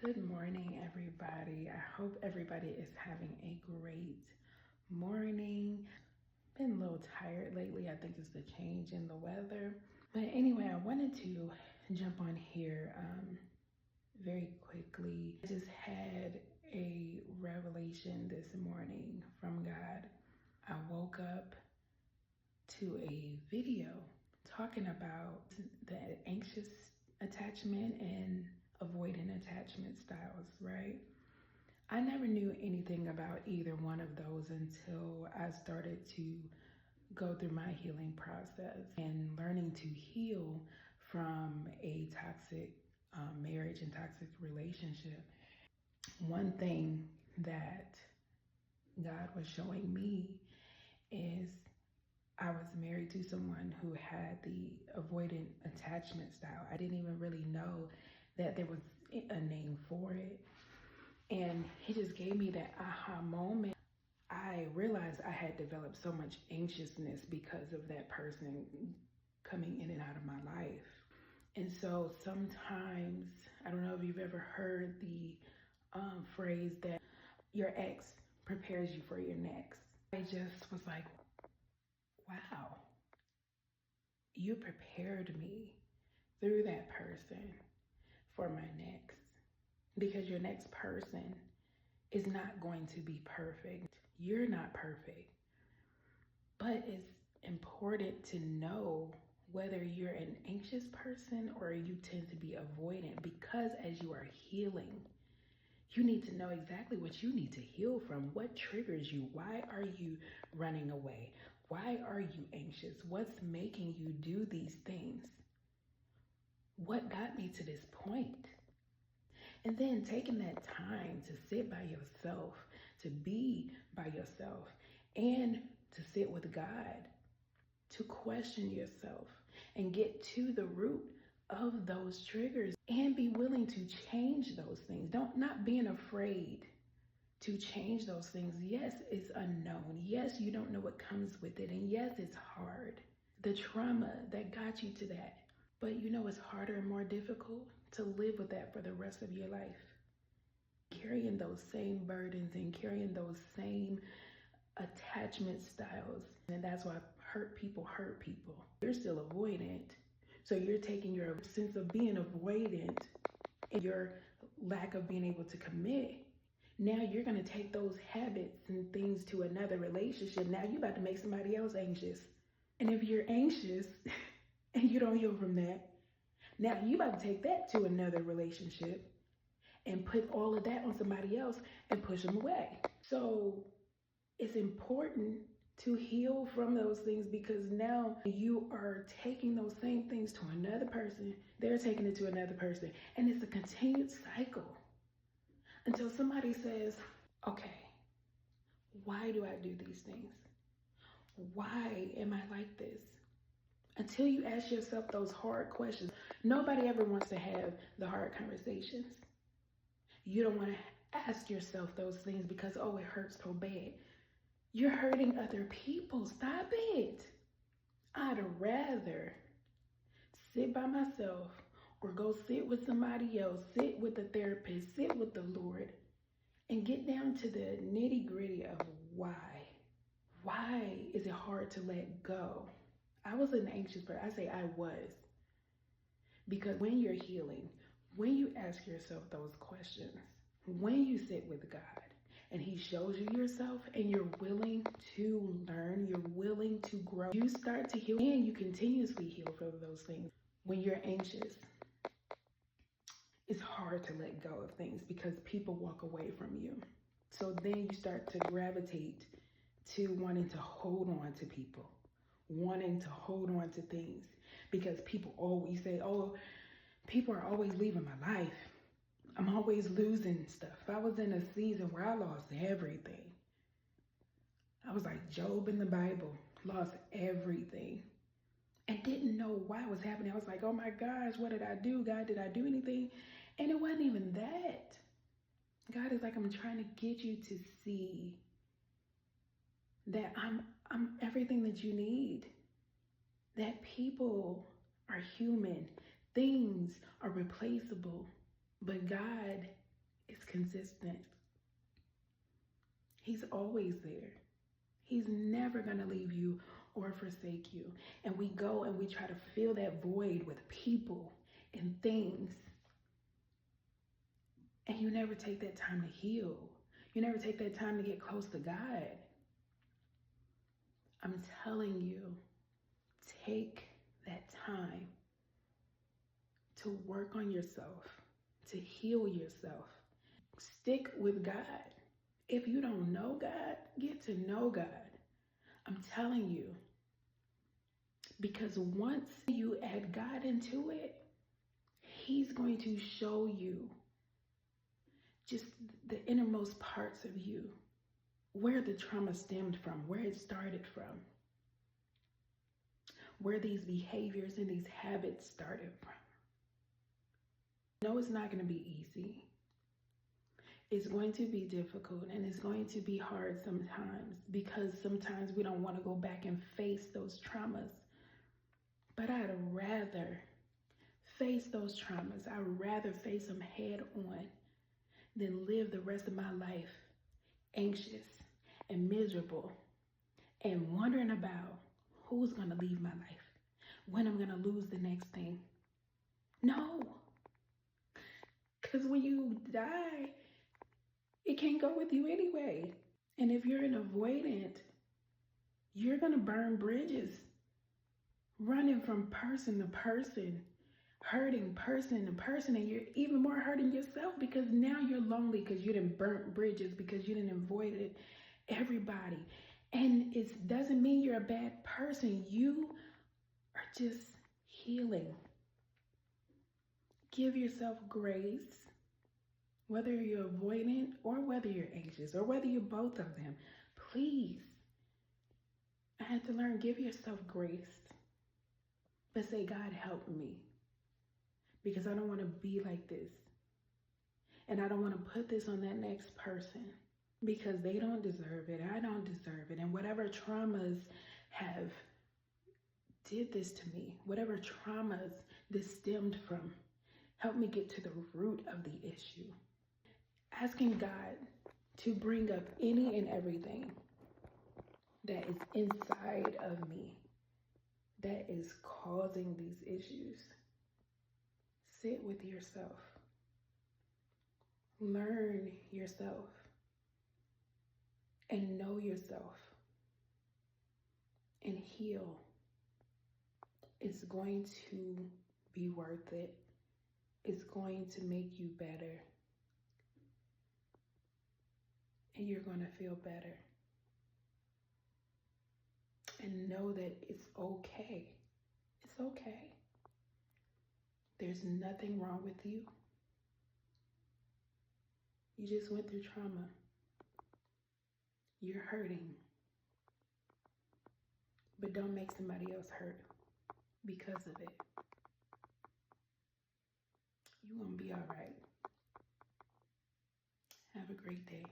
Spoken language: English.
Good morning, everybody. I hope everybody is having a great morning. Been a little tired lately. I think it's the change in the weather. But anyway, I wanted to jump on here very quickly. I just had a revelation this morning from God. I woke up to a video talking about the anxious attachment and avoidant attachment styles, right? I never knew anything about either one of those until I started to go through my healing process and learning to heal from a toxic marriage and toxic relationship. One thing that God was showing me is I was married to someone who had the avoidant attachment style. I didn't even really know that there was a name for it. And he just gave me that aha moment. I realized I had developed so much anxiousness because of that person coming in and out of my life. And so sometimes, I don't know if you've ever heard the phrase that your ex prepares you for your next. I just was like, wow, you prepared me through that person for my next, because your next person is not going to be perfect. You're not perfect, but it's important to know whether you're an anxious person or you tend to be avoidant, because as you are healing, you need to know exactly what you need to heal from. What triggers you? Why are you running away? Why are you anxious? What's making you do these things? What got me to this point? And then taking that time to sit by yourself, to be by yourself, and to sit with God, to question yourself and get to the root of those triggers and be willing to change those things. Not being afraid to change those things. Yes, it's unknown. Yes, you don't know what comes with it. And yes, it's hard. The trauma that got you to that. But you know it's harder and more difficult to live with that for the rest of your life. Carrying those same burdens and carrying those same attachment styles. And that's why hurt people hurt people. You're still avoidant. So you're taking your sense of being avoidant and your lack of being able to commit. Now you're going to take those habits and things to another relationship. Now you're about to make somebody else anxious. And if you're anxious and you don't heal from that, now you about to take that to another relationship and put all of that on somebody else and push them away. So it's important to heal from those things, because now you are taking those same things to another person. They're taking it to another person. And it's a continued cycle until somebody says, okay, why do I do these things? Why am I like this? Until you ask yourself those hard questions. Nobody ever wants to have the hard conversations. You don't want to ask yourself those things because, oh, it hurts so bad. You're hurting other people. Stop it. I'd rather sit by myself or go sit with somebody else, sit with a therapist, sit with the Lord, and get down to the nitty gritty of why. Why is it hard to let go? I was an anxious person. I say I was. Because when you're healing, when you ask yourself those questions, when you sit with God and he shows you yourself and you're willing to learn, you're willing to grow, you start to heal and you continuously heal from those things. When you're anxious, it's hard to let go of things because people walk away from you. So then you start to gravitate to wanting to hold on to people, wanting to hold on to things, because people always say, oh, people are always leaving my life. I'm always losing stuff. I was in a season where I lost everything. I was like Job in the Bible, lost everything and didn't know why it was happening. I was like, oh my gosh, what did I do? God, did I do anything? And it wasn't even that. God is like, I'm trying to get you to see that I'm everything that you need. That people are human. Things are replaceable. But God consistent. He's always there. He's never going to leave you or forsake you. And we go and we try to fill that void with people and things. And you never take that time to heal. You never take that time to get close to God. I'm telling you, take that time to work on yourself, to heal yourself. Stick with God. If you don't know God, get to know God. I'm telling you. Because once you add God into it, He's going to show you just the innermost parts of you, where the trauma stemmed from, where it started from, where these behaviors and these habits started from. No, it's not going to be easy. It's going to be difficult, and it's going to be hard sometimes, because sometimes we don't want to go back and face those traumas. But I'd rather face those traumas. I'd rather face them head on than live the rest of my life anxious and miserable and wondering about who's going to leave my life, when I'm going to lose the next thing. No. Because when you die, it can't go with you anyway. And if you're an avoidant, you're going to burn bridges, running from person to person, hurting person to person, and you're even more hurting yourself, because now you're lonely because you didn't burn bridges, because you didn't avoid everybody. And it doesn't mean you're a bad person. You are just healing. Give yourself grace, whether you're avoidant or whether you're anxious or whether you're both of them. Please, I had to learn, give yourself grace. But say, God, help me, because I don't want to be like this. And I don't want to put this on that next person, because they don't deserve it. I don't deserve it. And whatever traumas have did this to me, whatever traumas this stemmed from, help me get to the root of the issue. Asking God to bring up any and everything that is inside of me that is causing these issues. Sit with yourself. Learn yourself. And know yourself. And heal. It's going to be worth it. It's going to make you better. And you're going to feel better. And know that it's okay. It's okay. There's nothing wrong with you. You just went through trauma. You're hurting. But don't make somebody else hurt because of it. You're going to be all right. Have a great day.